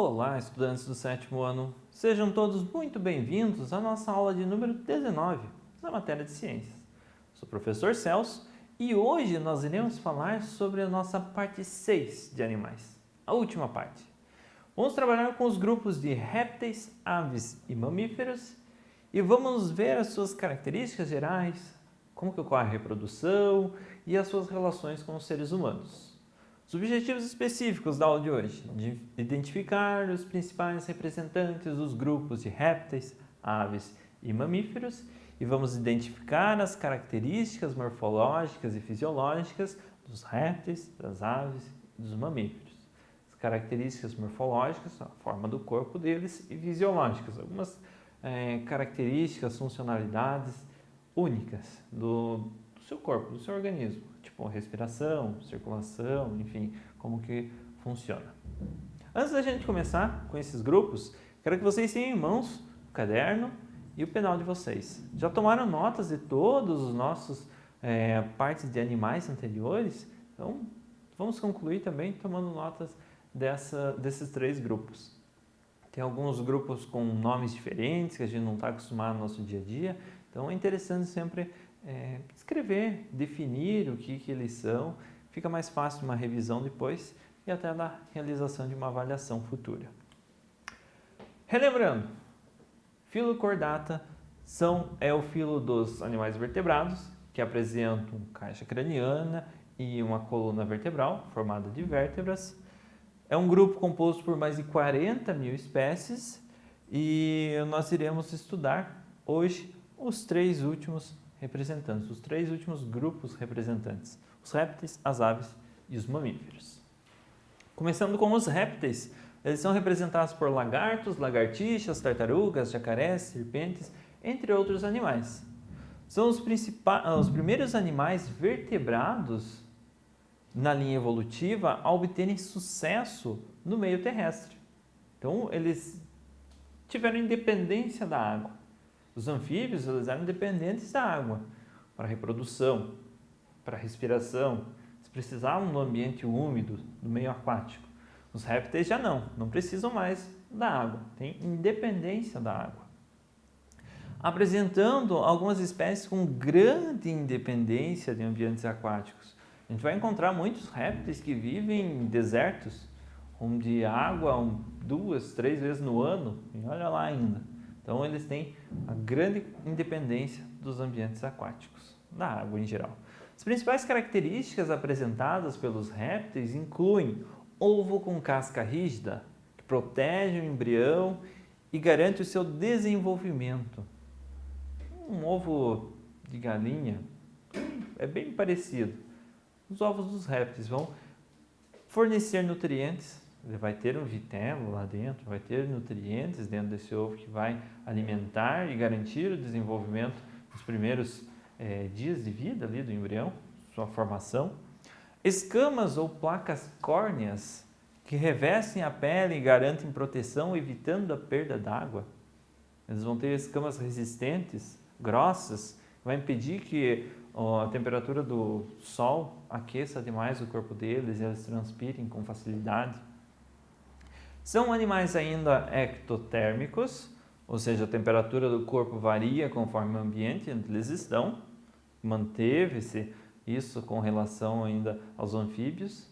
Olá, estudantes do sétimo ano. Sejam todos muito bem-vindos à nossa aula de número 19, da matéria de ciências. Sou o professor Celso e hoje nós iremos falar sobre a nossa parte 6 de animais, a última parte. Vamos trabalhar com os grupos de répteis, aves e mamíferos e vamos ver as suas características gerais, como que ocorre a reprodução e as suas relações com os seres humanos. Os objetivos específicos da aula de hoje: de identificar os principais representantes dos grupos de répteis, aves e mamíferos e vamos identificar as características morfológicas e fisiológicas dos répteis, das aves e dos mamíferos. As características morfológicas, a forma do corpo deles, e fisiológicas, algumas características, funcionalidades únicas do seu corpo, do seu organismo, tipo respiração, circulação, enfim, como que funciona. Antes da gente começar com esses grupos, quero que vocês tenham em mãos o caderno e o penal de vocês. Já tomaram notas de todos os nossos partes de animais anteriores? Então, vamos concluir também tomando notas desses três grupos. Tem alguns grupos com nomes diferentes que a gente não está acostumado no nosso dia a dia, então é interessante sempre escrever, definir o que eles são, fica mais fácil uma revisão depois e até da realização de uma avaliação futura. Relembrando, Filochordata é o filo dos animais vertebrados que apresentam caixa craniana e uma coluna vertebral formada de vértebras. É um grupo composto por mais de 40 mil espécies e nós iremos estudar hoje os três últimos representantes, os três últimos grupos representantes, os répteis, as aves e os mamíferos. Começando com os répteis, eles são representados por lagartos, lagartixas, tartarugas, jacarés, serpentes, entre outros animais. São os primeiros animais vertebrados na linha evolutiva a obterem sucesso no meio terrestre. Então, eles tiveram independência da água. Os anfíbios eles eram dependentes da água para reprodução, para respiração. Eles precisavam do ambiente úmido, do meio aquático. Os répteis já não precisam mais da água, têm independência da água. Apresentando algumas espécies com grande independência de ambientes aquáticos. A gente vai encontrar muitos répteis que vivem em desertos, onde a água 2, 3 vezes no ano, e olha lá ainda. Então, eles têm a grande independência dos ambientes aquáticos, da água em geral. As principais características apresentadas pelos répteis incluem ovo com casca rígida, que protege o embrião e garante o seu desenvolvimento. Um ovo de galinha é bem parecido. Os ovos dos répteis vão fornecer nutrientes. Ele vai ter um vitelo lá dentro, vai ter nutrientes dentro desse ovo que vai alimentar e garantir o desenvolvimento dos primeiros dias de vida ali do embrião, sua formação. Escamas ou placas córneas que revestem a pele e garantem proteção, evitando a perda d'água. Eles vão ter escamas resistentes, grossas, vai impedir que a temperatura do sol aqueça demais o corpo deles e eles transpirem com facilidade. São animais ainda ectotérmicos, ou seja, a temperatura do corpo varia conforme o ambiente onde eles estão. Manteve-se isso com relação ainda aos anfíbios,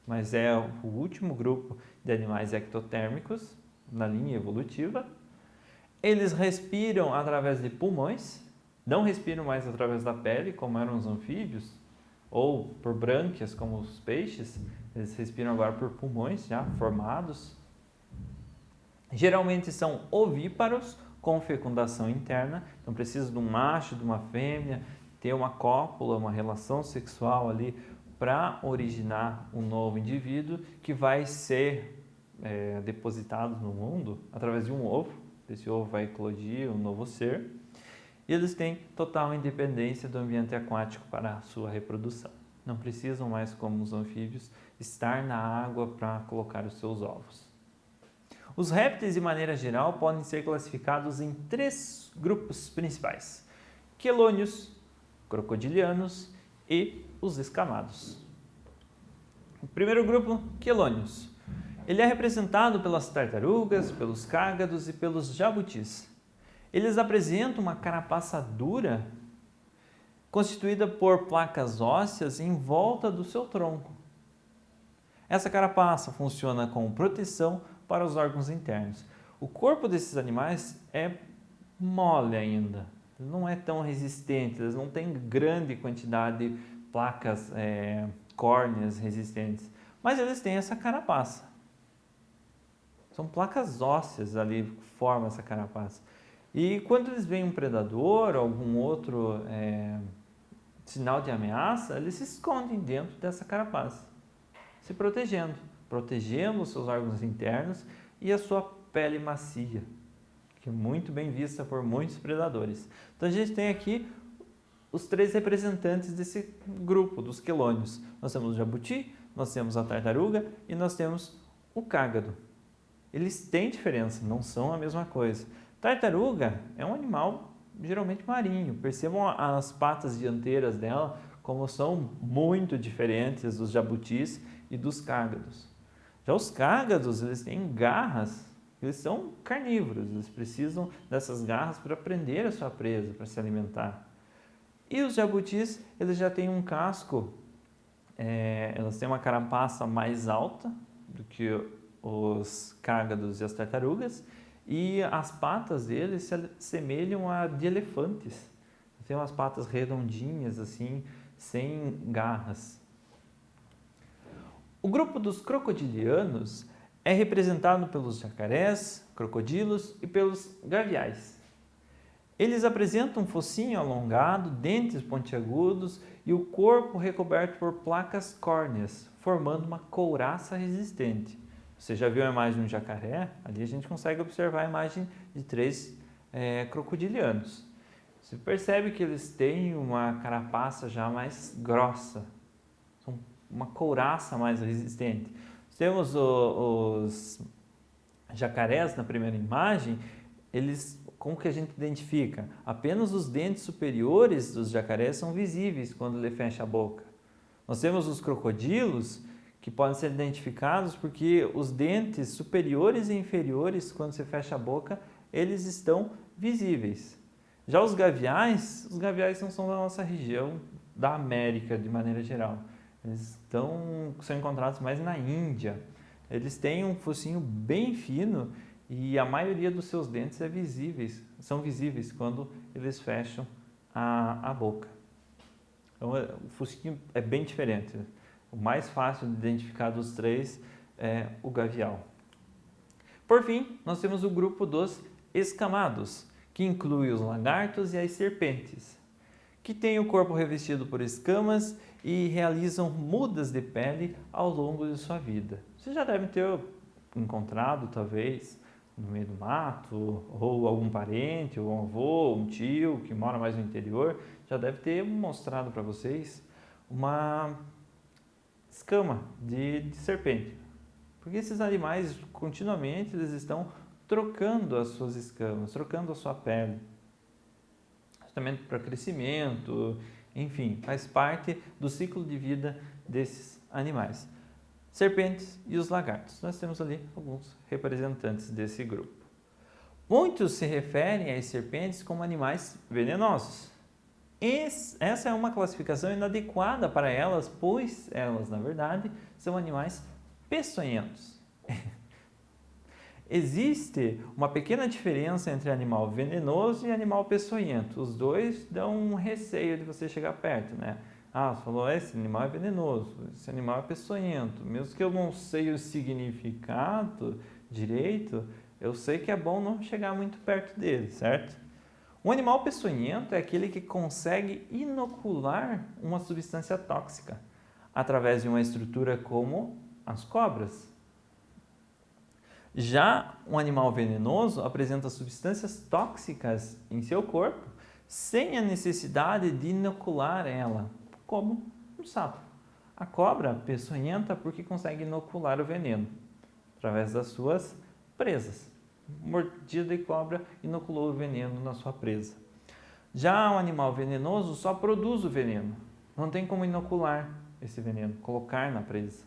mas é o último grupo de animais ectotérmicos na linha evolutiva. Eles respiram através de pulmões, não respiram mais através da pele, como eram os anfíbios, ou por brânquias, como os peixes. Eles respiram agora por pulmões já formados. Geralmente são ovíparos com fecundação interna, então precisa de um macho, de uma fêmea, ter uma cópula, uma relação sexual ali para originar um novo indivíduo que vai ser depositado no mundo através de um ovo. Esse ovo vai eclodir um novo ser e eles têm total independência do ambiente aquático para a sua reprodução. Não precisam mais, como os anfíbios, estar na água para colocar os seus ovos. Os répteis, de maneira geral, podem ser classificados em 3 grupos principais: quelônios, crocodilianos e os escamados. O primeiro grupo, quelônios. Ele é representado pelas tartarugas, pelos cágados e pelos jabutis. Eles apresentam uma carapaça dura constituída por placas ósseas em volta do seu tronco. Essa carapaça funciona como proteção para os órgãos internos. O corpo desses animais é mole ainda, não é tão resistente, eles não têm grande quantidade de placas córneas resistentes, mas eles têm essa carapaça. São placas ósseas ali que formam essa carapaça. E quando eles veem um predador ou algum outro sinal de ameaça, eles se escondem dentro dessa carapaça, se protegendo os seus órgãos internos e a sua pele macia, que é muito bem vista por muitos predadores. Então a gente tem aqui os três representantes desse grupo, dos quelônios. Nós temos o jabuti, nós temos a tartaruga e nós temos o cágado. Eles têm diferença, não são a mesma coisa. Tartaruga é um animal geralmente marinho. Percebam as patas dianteiras dela, como são muito diferentes dos jabutis e dos cágados. Já os cágados, eles têm garras, eles são carnívoros, eles precisam dessas garras para prender a sua presa, para se alimentar. E os jabutis, eles já têm um casco, elas têm uma carapaça mais alta do que os cágados e as tartarugas, e as patas deles se assemelham a de elefantes. Tem umas patas redondinhas assim, sem garras. O grupo dos crocodilianos é representado pelos jacarés, crocodilos e pelos gaviais. Eles apresentam um focinho alongado, dentes pontiagudos e o corpo recoberto por placas córneas, formando uma couraça resistente. Você já viu a imagem de um jacaré? Ali a gente consegue observar a imagem de três crocodilianos. Você percebe que eles têm uma carapaça já mais grossa, uma couraça mais resistente. Temos os jacarés na primeira imagem, como que a gente identifica? Apenas os dentes superiores dos jacarés são visíveis quando ele fecha a boca. Nós temos os crocodilos, que podem ser identificados porque os dentes superiores e inferiores, quando você fecha a boca, eles estão visíveis. Já os gaviais não são da nossa região, da América de maneira geral. Eles são encontrados mais na Índia. Eles têm um focinho bem fino e a maioria dos seus dentes são visíveis quando eles fecham a boca. Então, o focinho é bem diferente. O mais fácil de identificar dos três é o gavial. Por fim, nós temos o grupo dos escamados, que inclui os lagartos e as serpentes, que têm o corpo revestido por escamas e realizam mudas de pele ao longo de sua vida. Você já deve ter encontrado, talvez, no meio do mato, ou algum parente, ou um avô, um tio que mora mais no interior, já deve ter mostrado para vocês uma escama de serpente. Porque esses animais, continuamente, eles estão trocando as suas escamas, trocando a sua pele. Justamente para crescimento, enfim, faz parte do ciclo de vida desses animais. Serpentes e os lagartos. Nós temos ali alguns representantes desse grupo. Muitos se referem às serpentes como animais venenosos. Essa é uma classificação inadequada para elas, pois elas, na verdade, são animais peçonhentos. Existe uma pequena diferença entre animal venenoso e animal peçonhento. Os dois dão um receio de você chegar perto, né? Ah, você falou, esse animal é venenoso, esse animal é peçonhento. Mesmo que eu não sei o significado direito, eu sei que é bom não chegar muito perto dele, certo? Um animal peçonhento é aquele que consegue inocular uma substância tóxica através de uma estrutura como as cobras. Já um animal venenoso apresenta substâncias tóxicas em seu corpo sem a necessidade de inocular ela, como um sapo. A cobra peçonhenta porque consegue inocular o veneno através das suas presas. Mordida de cobra inoculou o veneno na sua presa. Já o animal venenoso só produz o veneno, não tem como inocular esse veneno, colocar na presa.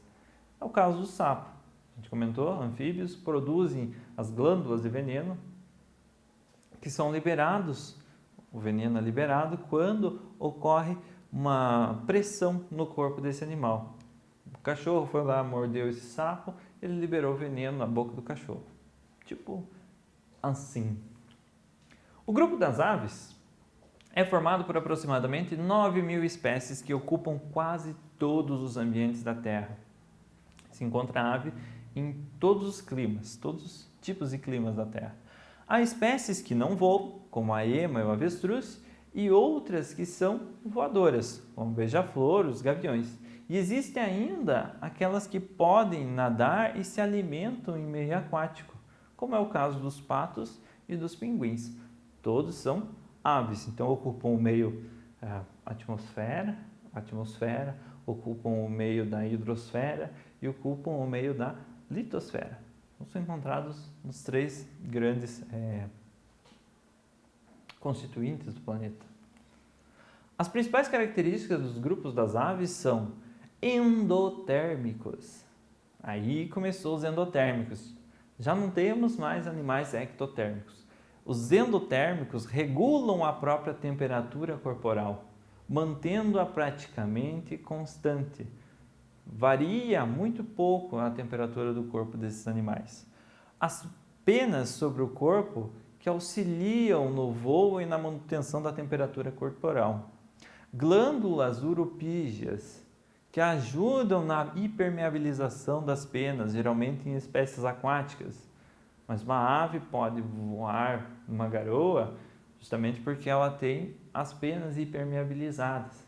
É o caso do sapo. a gente comentou, anfíbios produzem as glândulas de veneno que são liberados, o veneno é liberado quando ocorre uma pressão no corpo desse animal. O cachorro foi lá, mordeu esse sapo, ele liberou o veneno na boca do cachorro. Tipo assim. O grupo das aves é formado por aproximadamente 9.000 espécies que ocupam quase todos os ambientes da Terra. Se encontra ave em todos os climas, todos os tipos de climas da Terra. Há espécies que não voam, como a ema e o avestruz, e outras que são voadoras, como o beija-flor, os gaviões. E existem ainda aquelas que podem nadar e se alimentam em meio aquático, como é o caso dos patos e dos pinguins. Todos são aves, então ocupam o meio atmosfera, ocupam o meio da hidrosfera e ocupam o meio da litosfera. Então, são encontrados nos 3 grandes constituintes do planeta. As principais características dos grupos das aves são endotérmicos. Aí começou os endotérmicos. Já não temos mais animais ectotérmicos. Os endotérmicos regulam a própria temperatura corporal, mantendo-a praticamente constante. Varia muito pouco a temperatura do corpo desses animais. As penas sobre o corpo que auxiliam no voo e na manutenção da temperatura corporal. Glândulas urupígeas que ajudam na hipermeabilização das penas, geralmente em espécies aquáticas. Mas uma ave pode voar numa garoa justamente porque ela tem as penas hipermeabilizadas.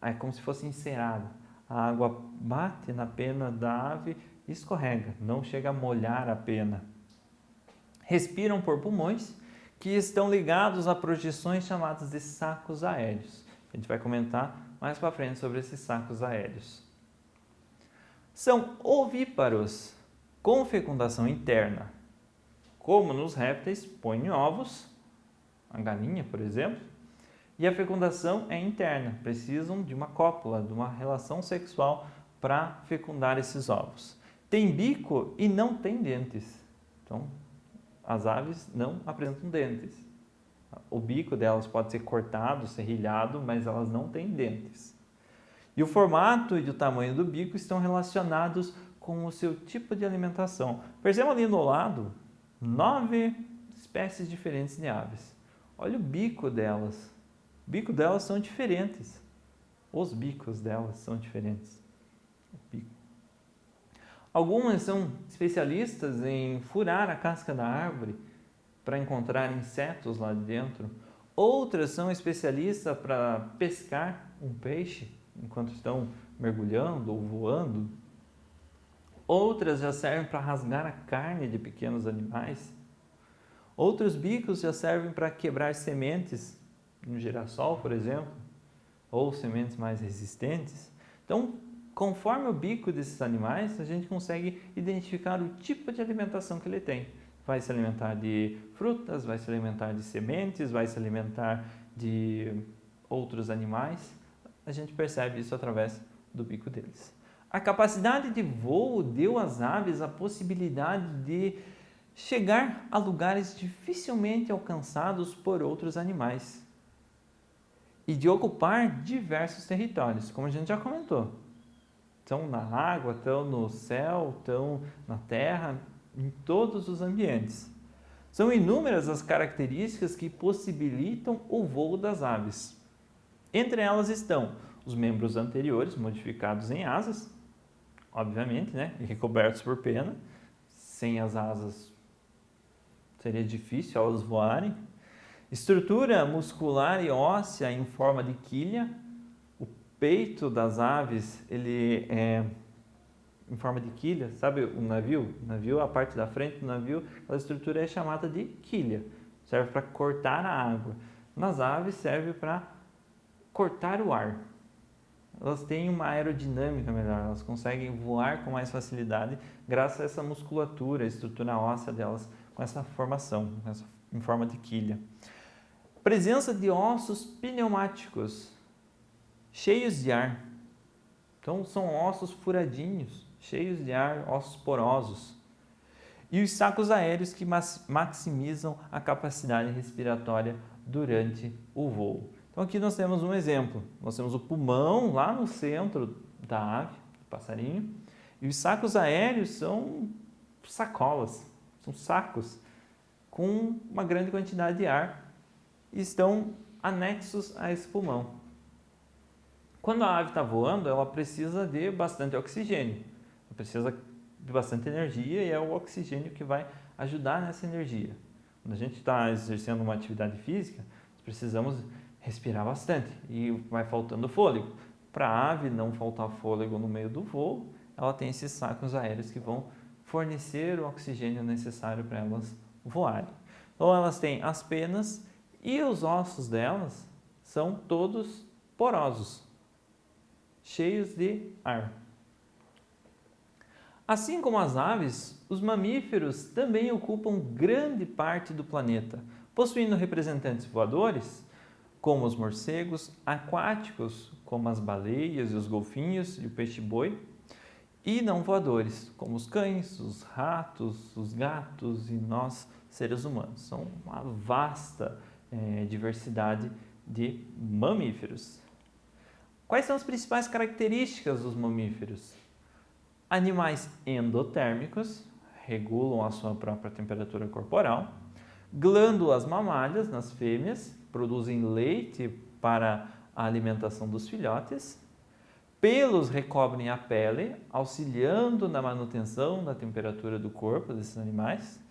É como se fosse encerada. A água bate na pena da ave e escorrega, não chega a molhar a pena. Respiram por pulmões que estão ligados a projeções chamadas de sacos aéreos. A gente vai comentar mais para frente sobre esses sacos aéreos. São ovíparos com fecundação interna. Como nos répteis, põem ovos, a galinha, por exemplo, e a fecundação é interna, precisam de uma cópula, de uma relação sexual para fecundar esses ovos. Tem bico e não tem dentes. Então, as aves não apresentam dentes. O bico delas pode ser cortado, serrilhado, mas elas não têm dentes. E o formato e o tamanho do bico estão relacionados com o seu tipo de alimentação. Percebam ali no lado 9 espécies diferentes de aves. Olha o bico delas. O bico delas são diferentes. Os bicos delas são diferentes. Algumas são especialistas em furar a casca da árvore para encontrar insetos lá dentro. Outras são especialistas para pescar um peixe enquanto estão mergulhando ou voando. Outras já servem para rasgar a carne de pequenos animais. Outros bicos já servem para quebrar sementes, no girassol, por exemplo, ou sementes mais resistentes. Então, conforme o bico desses animais, a gente consegue identificar o tipo de alimentação que ele tem. Vai se alimentar de frutas, vai se alimentar de sementes, vai se alimentar de outros animais. A gente percebe isso através do bico deles. A capacidade de voo deu às aves a possibilidade de chegar a lugares dificilmente alcançados por outros animais e de ocupar diversos territórios, como a gente já comentou. Estão na água, estão no céu, estão na terra, em todos os ambientes. São inúmeras as características que possibilitam o voo das aves. Entre elas estão os membros anteriores, modificados em asas, obviamente, e recobertos por pena. Sem as asas seria difícil elas voarem. Estrutura muscular e óssea em forma de quilha. O peito das aves, ele é em forma de quilha, sabe o navio? O navio, a parte da frente do navio, a estrutura é chamada de quilha. Serve para cortar a água. Nas aves serve para cortar o ar. Elas têm uma aerodinâmica melhor, elas conseguem voar com mais facilidade graças a essa musculatura, a estrutura óssea delas com essa formação, em forma de quilha. Presença de ossos pneumáticos, cheios de ar. Então, são ossos furadinhos, cheios de ar, ossos porosos. E os sacos aéreos que maximizam a capacidade respiratória durante o voo. Então aqui nós temos um exemplo. Nós temos o pulmão lá no centro da ave, do passarinho, e os sacos aéreos são sacolas, são sacos com uma grande quantidade de ar e estão anexos a esse pulmão. Quando a ave está voando, ela precisa de bastante oxigênio, ela precisa de bastante energia e é o oxigênio que vai ajudar nessa energia. Quando a gente está exercendo uma atividade física, nós precisamos respirar bastante e vai faltando fôlego. Para a ave não faltar fôlego no meio do voo, ela tem esses sacos aéreos que vão fornecer o oxigênio necessário para elas voarem. Então elas têm as penas e os ossos delas são todos porosos, cheios de ar. Assim como as aves, os mamíferos também ocupam grande parte do planeta, possuindo representantes voadores, como os morcegos, aquáticos, como as baleias e os golfinhos e o peixe-boi, e não voadores, como os cães, os ratos, os gatos e nós, seres humanos. São uma vasta diversidade de mamíferos. Quais são as principais características dos mamíferos? Animais endotérmicos, regulam a sua própria temperatura corporal. Glândulas mamárias nas fêmeas, produzem leite para a alimentação dos filhotes. Pelos recobrem a pele, auxiliando na manutenção da temperatura do corpo desses animais.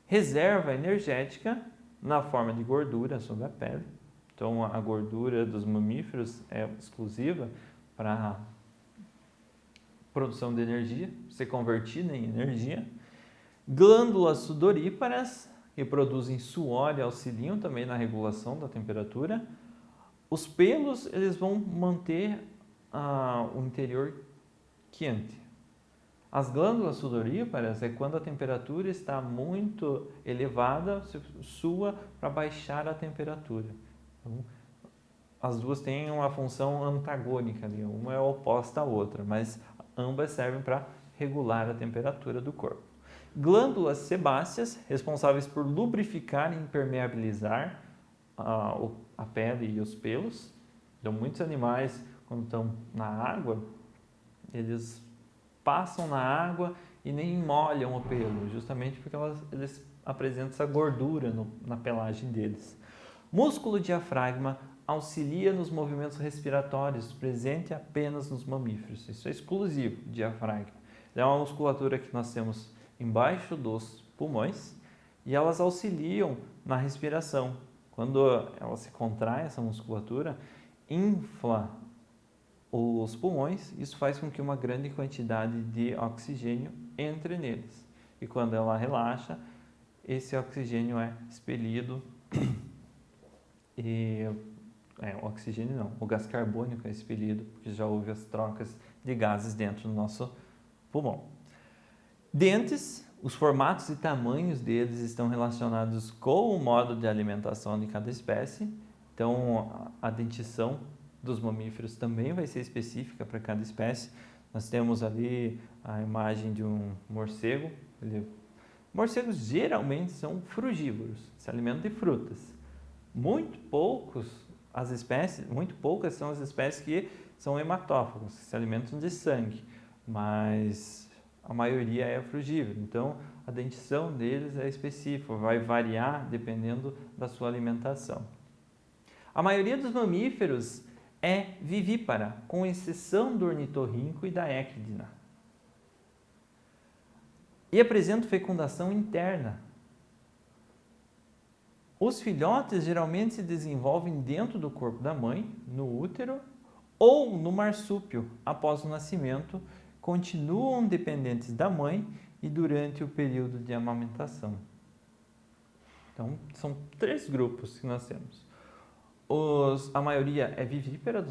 Reserva energética na forma de gordura sobre a pele. Então, a gordura dos mamíferos é exclusiva para a produção de energia, ser convertida em energia. Glândulas sudoríparas, que produzem suor e auxiliam também na regulação da temperatura. Os pelos, eles vão manter o interior quente. As glândulas sudoríparas é quando a temperatura está muito elevada, você sua para baixar a temperatura. Então, as duas têm uma função antagônica ali, uma é oposta à outra, mas ambas servem para regular a temperatura do corpo. Glândulas sebáceas, responsáveis por lubrificar e impermeabilizar a pele e os pelos. Então, muitos animais, quando estão na água, eles passam na água e nem molham o pelo, justamente porque eles apresentam essa gordura na pelagem deles. Músculo diafragma auxilia nos movimentos respiratórios, presente apenas nos mamíferos. Isso é exclusivo, diafragma. É uma musculatura que nós temos embaixo dos pulmões e elas auxiliam na respiração. Quando ela se contrai, essa musculatura infla os pulmões, isso faz com que uma grande quantidade de oxigênio entre neles. E quando ela relaxa, esse oxigênio é expelido o oxigênio não, o gás carbônico é expelido, porque já houve as trocas de gases dentro do nosso pulmão. Dentes, os formatos e tamanhos deles estão relacionados com o modo de alimentação de cada espécie, então a dentição dos mamíferos também vai ser específica para cada espécie. Nós temos ali a imagem de um morcego. Morcegos geralmente são frugívoros, se alimentam de frutas. Muito poucas são as espécies que são hematófagos, que se alimentam de sangue, mas a maioria é frugívora. Então, a dentição deles é específica, vai variar dependendo da sua alimentação. A maioria dos mamíferos é vivípara, com exceção do ornitorrinco e da equidna. E apresenta fecundação interna. Os filhotes geralmente se desenvolvem dentro do corpo da mãe, no útero ou no marsúpio após o nascimento, continuam dependentes da mãe e durante o período de amamentação. Então, são 3 grupos que nós temos. A maioria é vivípara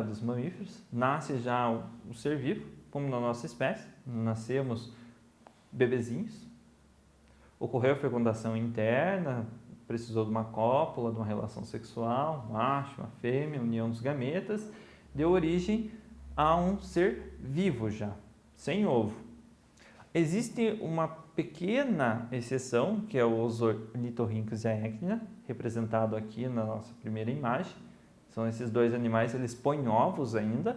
dos mamíferos, nasce já o ser vivo, como na nossa espécie, nascemos bebezinhos, ocorreu a fecundação interna, precisou de uma cópula, de uma relação sexual, um macho, uma fêmea, união dos gametas, deu origem a um ser vivo já, sem ovo. Existe uma pequena exceção, que é os ornitorrincos e a équina, representado aqui na nossa primeira imagem. São esses dois animais, eles põem ovos ainda.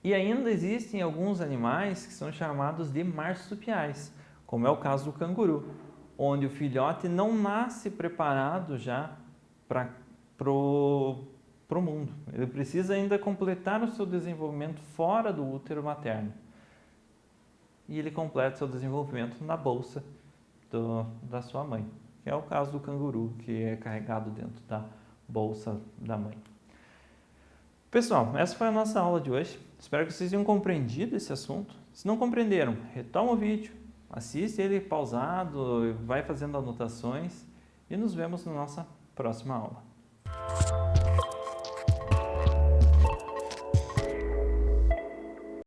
E ainda existem alguns animais que são chamados de marsupiais, como é o caso do canguru, onde o filhote não nasce preparado já para o mundo. Ele precisa ainda completar o seu desenvolvimento fora do útero materno. E ele completa o seu desenvolvimento na bolsa da sua mãe, que é o caso do canguru, que é carregado dentro da bolsa da mãe. Pessoal, essa foi a nossa aula de hoje. Espero que vocês tenham compreendido esse assunto. Se não compreenderam, retoma o vídeo, assiste ele pausado, vai fazendo anotações e nos vemos na nossa próxima aula.